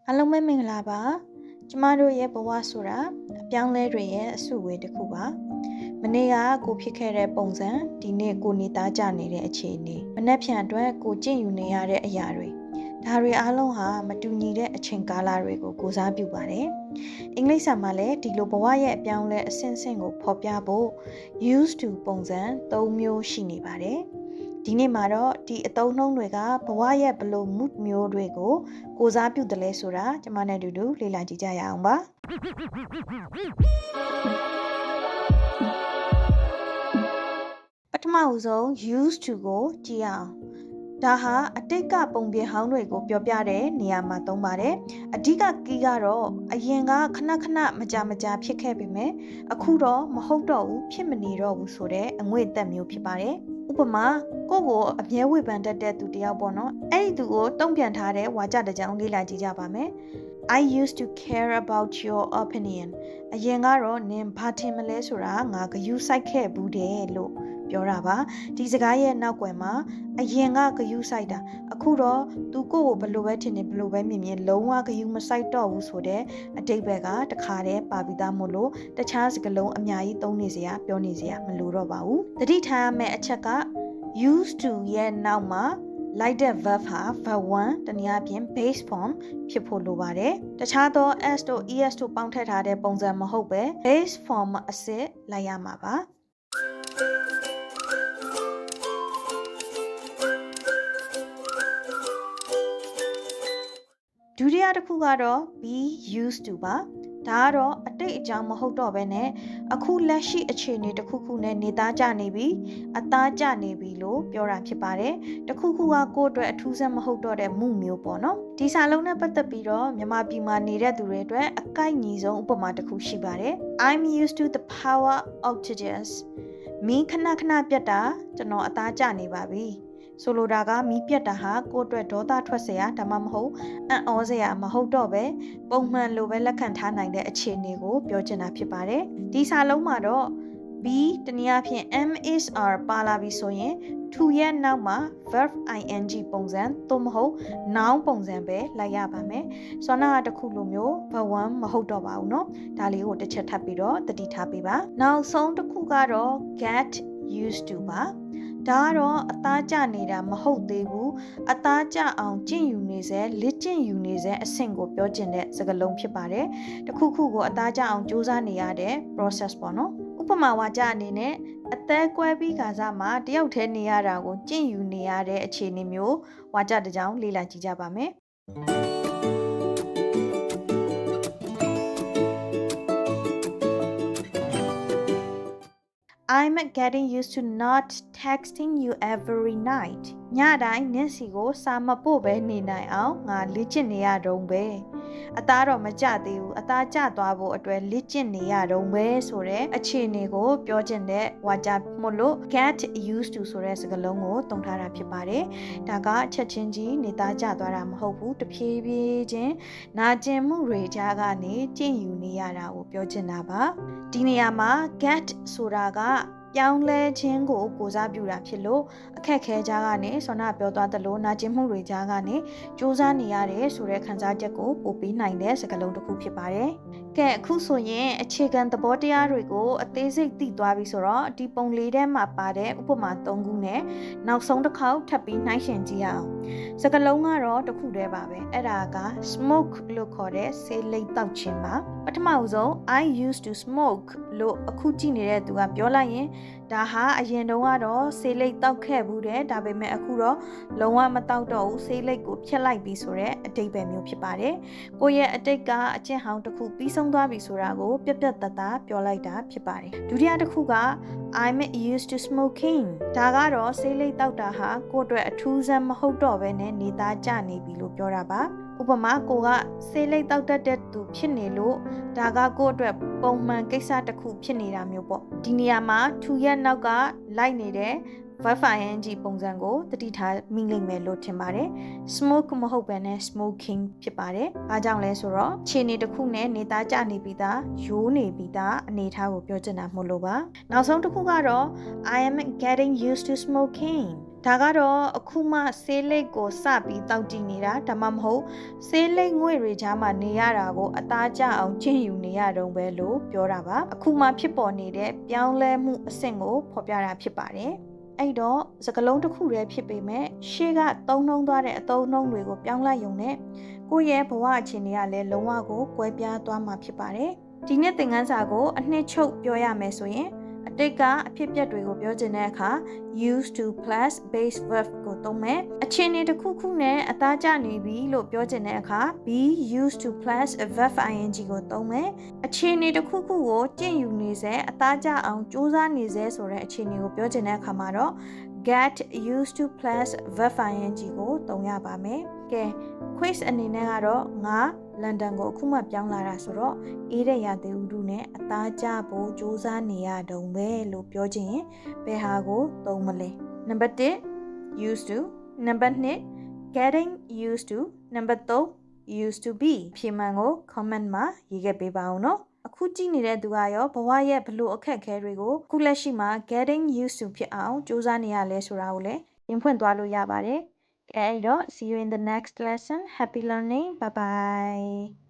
အားလုံးပဲမင်္ဂလာပါကျမတို့ရဲ့ဘဝဆိုတာအပြောင်းလဲတွေရဲ့အစုအဝေးတစ်ခုပါမနေ့ကကိုဖြစ်ခဲ့တဲ့ပုံစံဒီနေ့ကိုနေသားကြနေတဲ့အခြေအနေမနှက်ဖြန်အတွက်ကိုကြင့်ယူနေရတဲ့အရာတွေဒါတွေအားလုံးဟာမတူညီတဲ့အချိန်ကာလတွေကိုကိုစားပြုပါတယ်အင်္ဂလိပ်စာမှာလည်းဒီလိုဘဝရဲ့အပြောင်းလဲအဆင့်ဆင့်ကိုဖော်ပြဖို့ used to ပုံစံ၃မျိုးရှိနေပါတယ်ဒီနေ့မှာတော့ဒီအသုံးနှုန်းတွေကဘဝရဲ့ဘလို့ mood မျိုးတွေကိုကိုစားပြုတယ်လဲဆိုတာကျွန်မနဲ့အတူတူလေ့လာကြည့်ကြရအောင်ပါပထမဦးဆုံး used to ကိုကြည့်အောင်ဒါဟာအတိတ်ကပုံပြင်ဟောင်းတွေကိုပြောပြတဲ့နေရာမှာသုံးပါတယ်အဓိကကီးကတော့အရင်ကခဏမကြာဖြစ်ခဲ့ပေမဲ့အခုတော့မဟုတ်တော့ဘူးဖြစ်မနေတော့ဘူးဆိုတဲ့အငွေ့အသက်မျိုးဖြစ်ပါတယ်ဥပမာကိုအမြဲဝေဖန်တတ်တဲ့သူတယောက်ပေါ့နော်အဲ့ဒီသူကိုတုံ့ပြန်ထားတဲ့ဝါကြတစ်ကြောင်းလေ့လာကြည့်ကြပါမယ် I used to care about your opinion အရင်ကတော့နင်ဘာထင်မလဲဆိုတာငါဂရုစိုက်ခဲ့ဘူးတယ်လို့ပြောတာပါဒီစကားရဲ့နောက်ွယ်မှာအရင်ကဂရုစိုက်တာအခုတော့သူကိုဘယ်လိုပဲထင်နေဘယ်လိုပဲမြင်လုံးဝဂရုမစိုက်တော့ဘူးဆိုတဲ့အတိတ်ဘက်ကတခါတည်းပါပြီးသားမို့လို့တခြားစကားလုံးအများကြီးသုံးနေစရာပြောနေစရာမလိုတော့ပါဘူးတတိထားရမယ့်အချက်က used to ရဲ့နောက်မှာလိုက်တဲ့ verb ဟာ verb 1တနည်းအားဖြင့် base form ဖြစ်ဖို့လိုပါတယ်တခြားသော s တို့ es တို့ပေါင်းထည့်ထားတဲ့ပုံစံမဟုတ်ပဲ base form အစစ်လိုက်ရမှာပါဒုတိယတစ်ခုကတော့ be used to ပါဒါကတော့အတိတ်အကြောင်းမဟုတ်တော့ဘဲနဲ့အခုလက်ရှိအခြေအနေတစ်ခုခုနဲ့နေသားကြနေပြီအသားကျနေပြီလို့ပြောတာဖြစ်ပါတယ်တခုခုကကိုယ့်အတွက်အထူးဆန်းမဟုတ်တော့တဲ့မှုမျိုးပေါ့နော်ဒီစာလုံးနဲ့ပတ်သက်ပြီးတော့မြန်မာပြည်မှာနေတဲ့သူတွေအတွက်အကိုက်ညီဆုံးဥပမာတစ်ခုရှိပါတယ် I'm used to the power outages မီးခဏပြတ်တာကျွန်တော်အသားကျနေပါပြီဆိုလိုတာကမီးပြတ်တာဟာကိုယ့်အတွက်ဒေါသထွက်စရာဒါမှမဟုတ်အံ့ဩစရာမဟုတ်တော့ပဲပုံမှန်လိုပဲလက်ခံထားနိုင်တဲ့အခြေအနေကိုပြောချင်တာဖြစ်ပါတယ်ဒီစာလုံးမှာတော့ be တနည်းအားဖြင့် MSR ပါလာပြီဆိုရင် to ရဲ့နောက်မှာ verb ing ပုံစံသို့မဟုတ် noun ပုံစံပဲလိုက်ရပါမယ်စောနာကတခုလိုမျိုး verb 1မဟုတ်တော့ပါဘူးเนาะဒါလေးကိုတစ်ချက်ထပ်ပြီးတော့သတိထားပေးပါနောက်ဆုံးတစ်ခုကတော့ get used to ပါဒါကတော့အသားကျနေတာမဟုတ်သေးဘူးအသားကျအောင်ကျင့်ယူနေစေလက်ကျင့်ယူနေစေအဆင့်ကိုပြောချင်တဲ့စကားလုံးဖြစ်ပါတယ်တခုခုကိုအသားကျအောင်စူးစမ်းနေရတဲ့ process ပေါ့နော်ဥပမာဝါကြအနေနဲ့အသက်ကွဲပြီးခါစားမှာတယောက်တည်းနေရတာကိုကျင့်ယူနေရတဲ့အခြေအနေမျိုးဝါကြတစ်ကြောင်းလေ့လာကြည့်ကြပါမယ် I'm getting used to not texting you every night ညတိုင်းနင့်စီကိုစာမပို့ပဲနေနိုင်အောင်ငါလေ့ကျင့်နေရတော့ပဲအသားတော့မကြသေးဘူးအသားကျသွားဖို့အတွက်လေ့ကျင့်နေရတော့ပဲဆိုတဲ့အခြေအနေကိုပြောချင်တဲ့ဝါကြမို့လို့ get used to ဆိုတဲ့စကားလုံးကိုသုံးထားတာဖြစ်ပါတယ်ဒါကချက်ချင်းကြီးနေသားကျသွားတာမဟုတ်ဘူးတဖြည်းဖြည်းချင်းနာကျင်မှုတွေကြားကနေကျင့်ယူနေရတာကိုပြောချင်တာပါဒီနေရာမှာ get ဆိုတာကပြောင်းလဲခြင်းကိုကိုစားပြုတာဖြစ်လို့အခက်ခဲကြားကနေဆောနာပြောသွားသလိုနာကျင်မှုတွေကြားကနေစူးစမ်းနေရတယ်ဆိုတဲ့ခံစားချက်ကိုပို့ပေးနိုင်တဲ့စကားလုံးတစ်ခုဖြစ်ပါတယ်။ကဲအခုဆိုရင်အခြေခံသဘောတရားတွေကိုအသေးစိတ်သိသွားပြီဆိုတော့ဒီပုံလေးထဲမှာပါတဲ့ဥပမာ၃ခုနဲ့နောက်ဆုံးတစ်ခေါက်ထပ်ပြီးနှိုင်းယှဉ်ကြည့်အောင်။စကားလုံးကတော့တစ်ခုတည်းပါပဲ။အဲ့ဒါက smoke လို့ခေါ်တဲ့ဆေးလိပ်တောက်ခြင်းပါ။ပထမဦးဆုံး I used to smoke လို့အခုကြည့်နေတဲ့သူကပြောလိုက်ရင်ဒါဟာအရင်တုန်းကတော့ဆေးလိပ်တောက်ခဲ့ဘူးတဲ့ဒါပေမဲ့အခုတော့လုံးဝမတောက်တော့ဘူးဆေးလိပ်ကိုဖျက်လိုက်ပြီဆိုတဲ့အဓိပ္ပာယ်မျိုးဖြစ်ပါတယ်ကိုယ့်ရဲ့အတိတ်ကအကျင့်ဟောင်းတစ်ခုပြီးဆုံးသွားပြီဆိုတာကိုပြတ်သားပြောလိုက်တာဖြစ်ပါတယ်ဒုတိယတစ်ခုက I'm used to smoking ဒါကတော့ဆေးလိပ်တောက်တာဟာကိုယ့်အတွက်အထူးဆန်းမဟုတ်တော့ဘဲနဲ့နေသားကျနေပြီလို့ပြောတာပါဥပမာကိုကဆေးလိပ်တောက်တတ်တဲ့သူဖြစ်နေလို့ဒါကကိုယ့်အတွက်ပုံမှန်ကိစ္စတစ်ခုဖြစ်နေတာမျိုးပေါ့ဒီနေရာမှာ to ရဲ့နောက်ကလိုက်နေတဲ့ verb ing ပုံစံကိုတတိထားမိလိမ့်မယ်လို့ထင်ပါတယ် smoke မဟုတ်ဘဲနဲ့ smoking ဖြစ်ပါတယ်အားကြောင့်လဲဆိုတော့ခြေနေတစ်ခုနဲ့နေသားကျနေပြီးသားရိုးနေပြီးသားအနေအထားကိုပြောချင်တာမို့လို့ပါနောက်ဆုံးတစ်ခုကတော့ I am getting used to smoking ဒါကတော့အခုမှဆေးလိပ်ကိုစပြီးတောက်ကြည့်နေတာဒါမှမဟုတ်ဆေးလိပ်ငွေတွေကြားမှာနေရတာကိုအသားကျအောင်ကျင့်ယူနေရတုံးပဲလို့ပြောတာပါအခုမှဖြစ်ပေါ်နေတဲ့ပြောင်းလဲမှုအဆင့်ကိုဖော်ပြတာဖြစ်ပါတယ်အဲ့တော့စကလုံးတစ်ခုတည်းဖြစ်ပေမဲ့ရှေ့ကသုံးနှုံးသွားတဲ့အသုံးနှုံးတွေကိုပြောင်းလဲရုံနဲ့ကိုယ့်ရဲ့ဘဝအခြေအနေကလည်းလုံးဝကိုကွဲပြားသွားမှာဖြစ်ပါတယ်ဒီနေ့သင်ခန်းစာကိုအနှစ်ချုပ်ပြောရမယ်ဆိုရင်အတိတ်ကအဖြစ်အပျက်တွေကိုပြောချင်တဲ့အခါ used to plus base verb ကိုသုံးမယ်အခြေအနေတစ်ခုခုနဲ့အသားကျနေပြီလို့ပြောချင်တဲ့အခါ be used to plus verb ing ကိုသုံးမယ်အခြေအနေတစ်ခုခုကိုကျင့်ယူနေစေအသားကျအောင်စူးစမ်းနေစေဆိုတဲ့အခြေအနေကိုပြောချင်တဲ့အခါမှာတော့ get used to plus verb ing ကိုသုံးရပါမယ်ကဲ quiz အနေနဲ့ကတော့ငါလန်ဒန်ကိုအခုမှပြောင်းလာတာဆိုတော့အေးတဲ့ရာသီဥတုနဲ့အသားကျဖို့စူးစမ်းနေရတုံးပဲလို့ပြောချင်ရင်ဘယ်ဟာကိုသုံးမလဲနံပါတ်1 used to နံပါတ်2 getting used to နံပါတ်3 used to be ဖြေမှန်ကို comment မှာရေးခဲ့ပေးပါဦးနော်အခုကြည့်နေတဲ့သူကရောဘဝရဲ့ဘလို့အခက်အခဲတွေကိုခုလက်ရှိမှာ getting used to ဖြစ်အောင်စူးစမ်းနေရလဲဆိုတာကိုလည်းပြင်ဖွင့်သွားလို့ရပါတယ်အဲ့တော့ see you in the next lesson happy learning bye bye